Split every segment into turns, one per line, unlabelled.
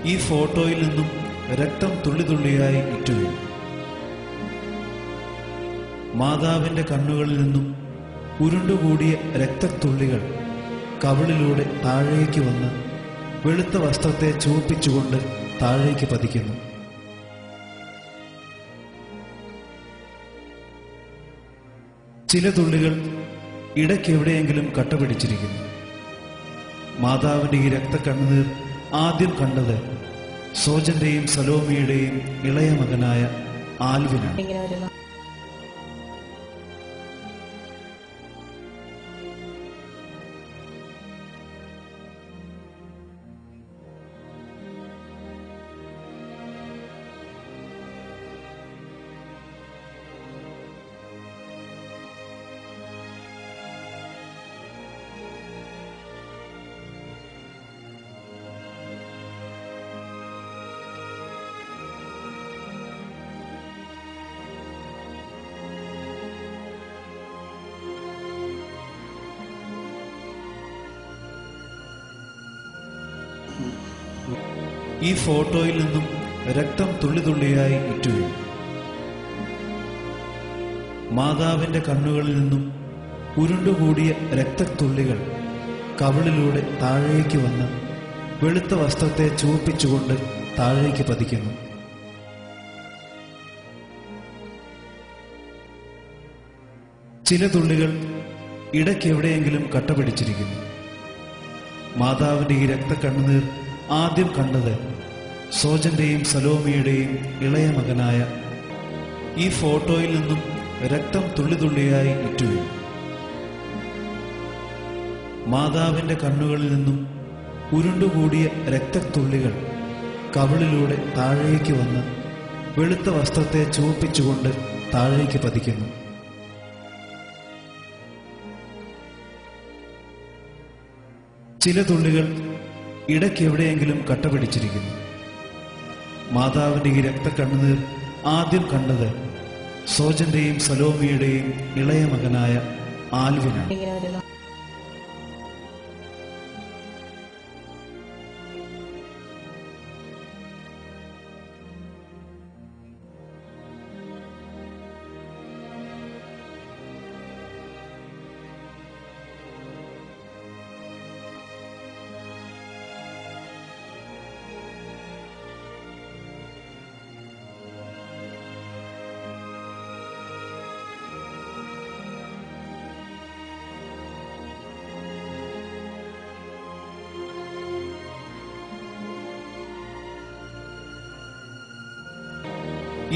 ഈ ഫോട്ടോയിൽ നിന്നും രക്തം തുള്ളിതുള്ളിയായി ഇറ്റുവീണു. മാതാവിന്റെ കണ്ണുകളിൽ നിന്നും ഉരുണ്ടുകൂടിയ രക്തത്തുള്ളികൾ കവിളിലൂടെ താഴേക്ക് വന്ന് വെളുത്ത വസ്ത്രത്തെ ചുവപ്പിച്ചുകൊണ്ട് താഴേക്ക് പതിക്കുന്നു. ചില തുള്ളികൾ ഇടയ്ക്കെവിടെയെങ്കിലും കട്ടപിടിച്ചിരിക്കുന്നു. മാതാവിന്റെ ഈ രക്തക്കണ്ണുനീർ ആദ്യം കണ്ടത് സോജന്റെയും സലോമിയുടെയും ഇളയ മകനായ ആൽവിനാണ്. ഈ ഫോട്ടോയിൽ നിന്നും രക്തം തുള്ളിതുള്ളിയായി ഇറ്റുവീണു. മാതാവിന്റെ കണ്ണുകളിൽ നിന്നും ഉരുണ്ടുകൂടിയ രക്തത്തുള്ളികൾ കവിളിലൂടെ താഴേക്ക് വന്ന് വെളുത്ത വസ്ത്രത്തെ ചുവപ്പിച്ചുകൊണ്ട് താഴേക്ക് പതിക്കുന്നു. ചില തുള്ളികൾ ഇടയ്ക്കെവിടെയെങ്കിലും കട്ടപിടിച്ചിരിക്കുന്നു. മാതാവിന്റെ ഈ രക്തക്കണ്ണുനീർ ആദ്യം കണ്ടത് സോജന്റെയും സലോമിയുടെയും ഇളയ മകനായ. ഈ ഫോട്ടോയിൽ നിന്നും രക്തം തുള്ളിതുള്ളിയായി ഇറ്റുവീണു. മാതാവിന്റെ കണ്ണുകളിൽ നിന്നും ഉരുണ്ടുകൂടിയ രക്തത്തുള്ളികൾ കവിളിലൂടെ താഴേക്ക് വന്ന് വെളുത്ത വസ്ത്രത്തെ ചുവപ്പിച്ചുകൊണ്ട് താഴേക്ക് പതിക്കുന്നു. ചില തുള്ളികൾ ഇടയ്ക്കെവിടെയെങ്കിലും കട്ടപിടിച്ചിരിക്കുന്നു. മാതാവിന്റെ ഈ രക്തക്കണ്ണുനീർ ആദ്യം കണ്ടത് സോജന്റെയും സലോമിയുടെയും ഇളയ മകനായ ആൽവിനാണ്.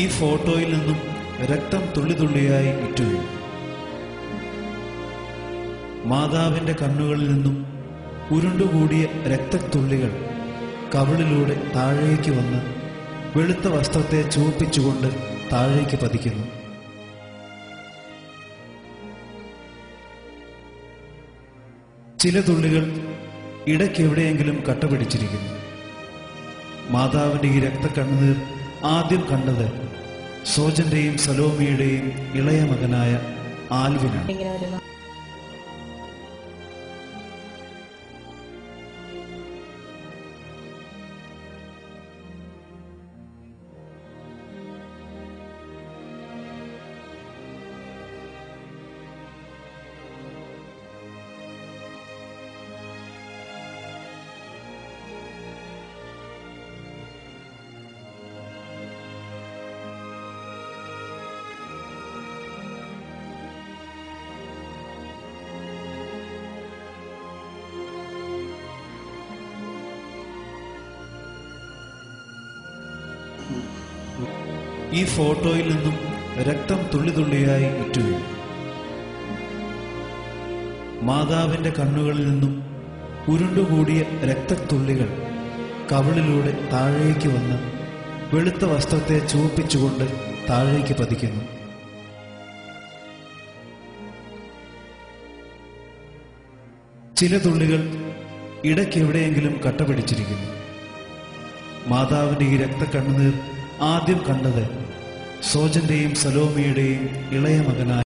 ഈ ഫോട്ടോയിൽ നിന്നും രക്തം തുള്ളിതുള്ളിയായി ഇറ്റുവീണു. മാതാവിന്റെ കണ്ണുകളിൽ നിന്നും ഉരുണ്ടുകൂടിയ രക്തത്തുള്ളികൾ കവിളിലൂടെ താഴേക്ക് വന്ന് വെളുത്ത വസ്ത്രത്തെ ചുവപ്പിച്ചുകൊണ്ട് താഴേക്ക് പതിക്കുന്നു. ചില തുള്ളികൾ ഇടയ്ക്കെവിടെയെങ്കിലും കട്ടപിടിച്ചിരിക്കുന്നു. മാതാവിന്റെ ഈ രക്തക്കണ്ണുനീർ ആദ്യം കണ്ടത് സോജന്റെയും സലോമിയുടെയും ഇളയ മകനായ ആൽവിനാണ്. ഈ ഫോട്ടോയിൽ നിന്നും രക്തം തുള്ളിതുള്ളിയായി ഇറ്റുവീണു. മാതാവിന്റെ കണ്ണുകളിൽ നിന്നും ഉരുണ്ടുകൂടിയ രക്തത്തുള്ളികൾ കവിളിലൂടെ താഴേക്ക് വന്ന് വെളുത്ത വസ്ത്രത്തെ ചുവപ്പിച്ചുകൊണ്ട് താഴേക്ക് പതിക്കുന്നു. ചില തുള്ളികൾ ഇടയ്ക്കെവിടെയെങ്കിലും കട്ടപിടിച്ചിരിക്കുന്നു. മാതാവിന്റെ ഈ രക്തക്കണ്ണുനീർ ആദ്യം കണ്ടത് സോജന്റെയും സലോമിയുടെയും ഇളയ മകനായ